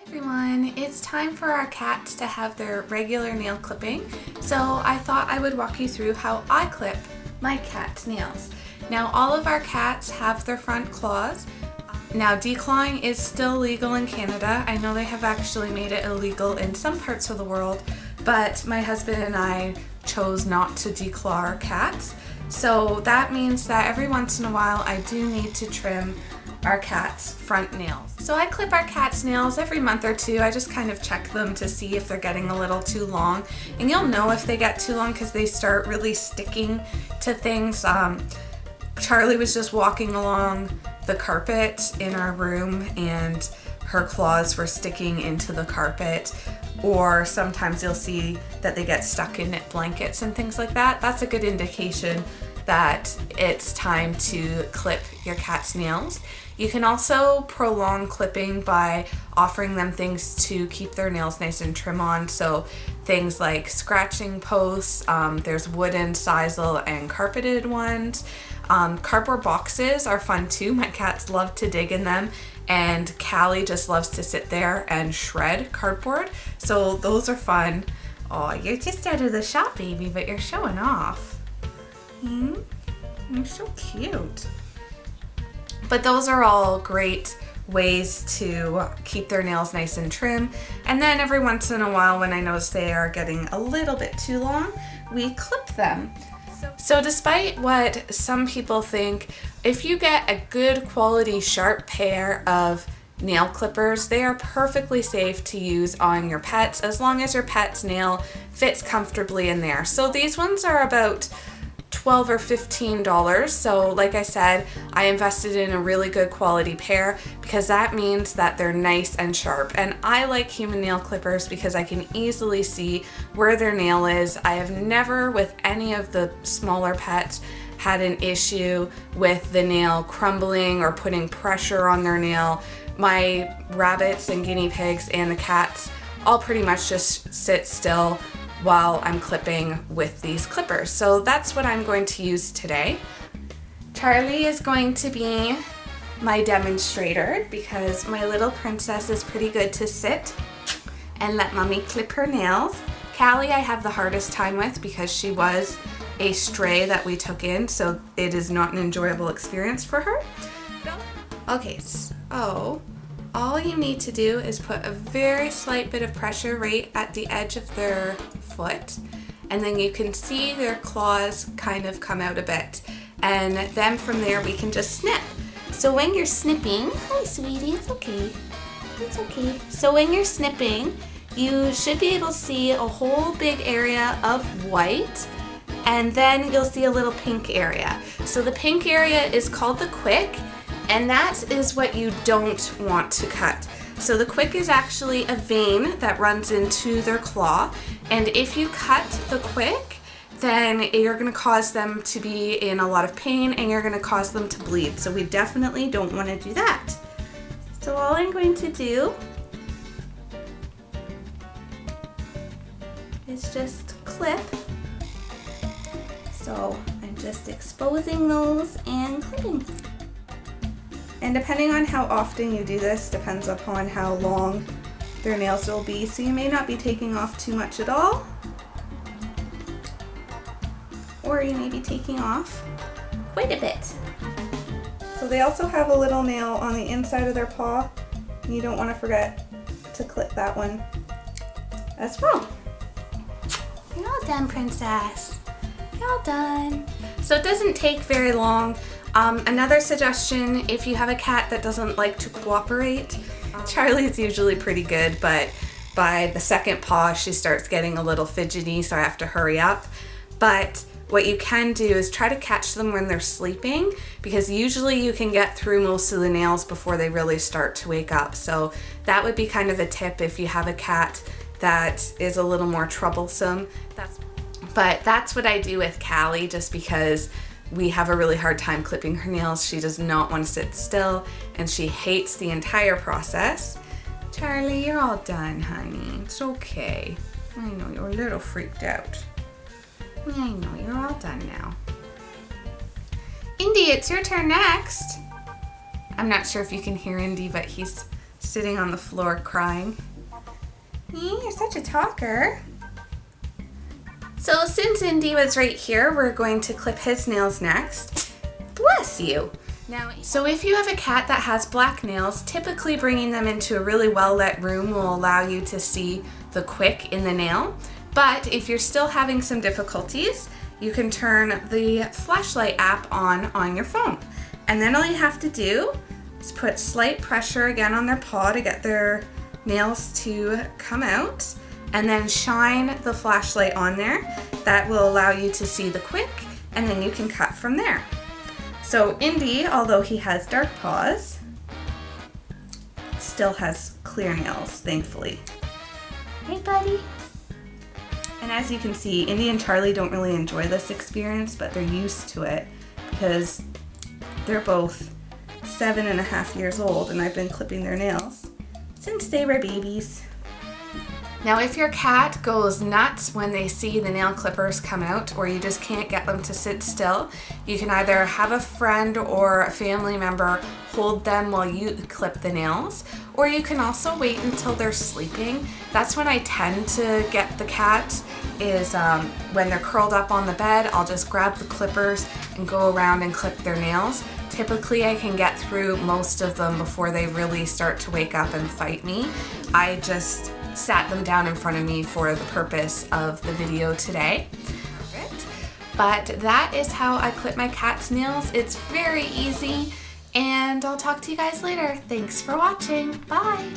Everyone, it's time for our cats to have their regular nail clipping, so I thought I would walk you through how I clip my cat's nails. Now, all of our cats have their front claws. Now, declawing is still legal in Canada. I know they have actually made it illegal in some parts of the world, but my husband and I chose not to declaw our cats. So that means that every once in a while I do need to trim our cat's front nails. So I clip our cat's nails every month or two. I just kind of check them to see if they're getting a little too long. And you'll know if they get too long because they start really sticking to things. Charlie was just walking along the carpet in our room and her claws were sticking into the carpet. Or sometimes you'll see that they get stuck in knit blankets and things like that. That's a good indication that it's time to clip your cat's nails. You can also prolong clipping by offering them things to keep their nails nice and trim on. So things like scratching posts, there's wooden, sisal, and carpeted ones. Cardboard boxes are fun too. My cats love to dig in them, and Callie just loves to sit there and shred cardboard. So those are fun. Oh, you're just out of the shop, baby, but you're showing off. You're so cute. But those are all great ways to keep their nails nice and trim. And then every once in a while, when I notice they are getting a little bit too long, we clip them. So despite what some people think, if you get a good quality sharp pair of nail clippers, they are perfectly safe to use on your pets as long as your pet's nail fits comfortably in there. So these ones are about $12 or $15. So like I said, I invested in a really good quality pair because that means that they're nice and sharp. And I like human nail clippers because I can easily see where their nail is. I have never, with any of the smaller pets, had an issue with the nail crumbling or putting pressure on their nail. My rabbits and guinea pigs and the cats all pretty much just sit still while I'm clipping with these clippers. So that's what I'm going to use today. Charlie is going to be my demonstrator because my little princess is pretty good to sit and let mommy clip her nails. Callie I have the hardest time with because she was a stray that we took in, so it is not an enjoyable experience for her. Okay, so all you need to do is put a very slight bit of pressure right at the edge of their foot, and then you can see their claws kind of come out a bit, and then from there we can just snip. So when you're snipping, hi sweetie, it's okay. So when you're snipping, you should be able to see a whole big area of white, and then you'll see a little pink area. So the pink area is called the quick, and that is what you don't want to cut. So the quick is actually a vein that runs into their claw, and if you cut the quick, then you're going to cause them to be in a lot of pain and you're going to cause them to bleed. So we definitely don't want to do that. So all I'm going to do is just clip. So I'm just exposing those and clipping. And depending on how often you do this, depends upon how long their nails will be. So you may not be taking off too much at all, or you may be taking off quite a bit. So they also have a little nail on the inside of their paw. You don't want to forget to clip that one as well. You're all done, princess. You're all done. So it doesn't take very long. Another suggestion, if you have a cat that doesn't like to cooperate, Charlie's usually pretty good, but by the second paw she starts getting a little fidgety, so I have to hurry up. But what you can do is try to catch them when they're sleeping, because usually you can get through most of the nails before they really start to wake up. So that would be kind of a tip if you have a cat that is a little more troublesome. But that's what I do with Callie, just because we have a really hard time clipping her nails. She does not want to sit still, and she hates the entire process. Charlie, you're all done, honey. It's okay. I know you're a little freaked out. I know, you're all done now. Indy, it's your turn next. I'm not sure if you can hear Indy, but he's sitting on the floor crying. You're such a talker. So since Indy was right here, we're going to clip his nails next. Bless you. So if you have a cat that has black nails, typically bringing them into a really well-lit room will allow you to see the quick in the nail. But if you're still having some difficulties, you can turn the flashlight app on your phone. And then all you have to do is put slight pressure again on their paw to get their nails to come out, and then shine the flashlight on there. That will allow you to see the quick, and then you can cut from there. So Indy, although he has dark paws, still has clear nails, thankfully. Hey, buddy. And as you can see, Indy and Charlie don't really enjoy this experience, but they're used to it because they're both 7.5 years old, and I've been clipping their nails since they were babies. Now if your cat goes nuts when they see the nail clippers come out, or you just can't get them to sit still, you can either have a friend or a family member hold them while you clip the nails, or you can also wait until they're sleeping. That's when I tend to get the cats, is when they're curled up on the bed. I'll just grab the clippers and go around and clip their nails. Typically I can get through most of them before they really start to wake up and fight me. I just sat them down in front of me for the purpose of the video today. But that is how I clip my cat's nails. It's very easy, and I'll talk to you guys later. Thanks for watching. Bye.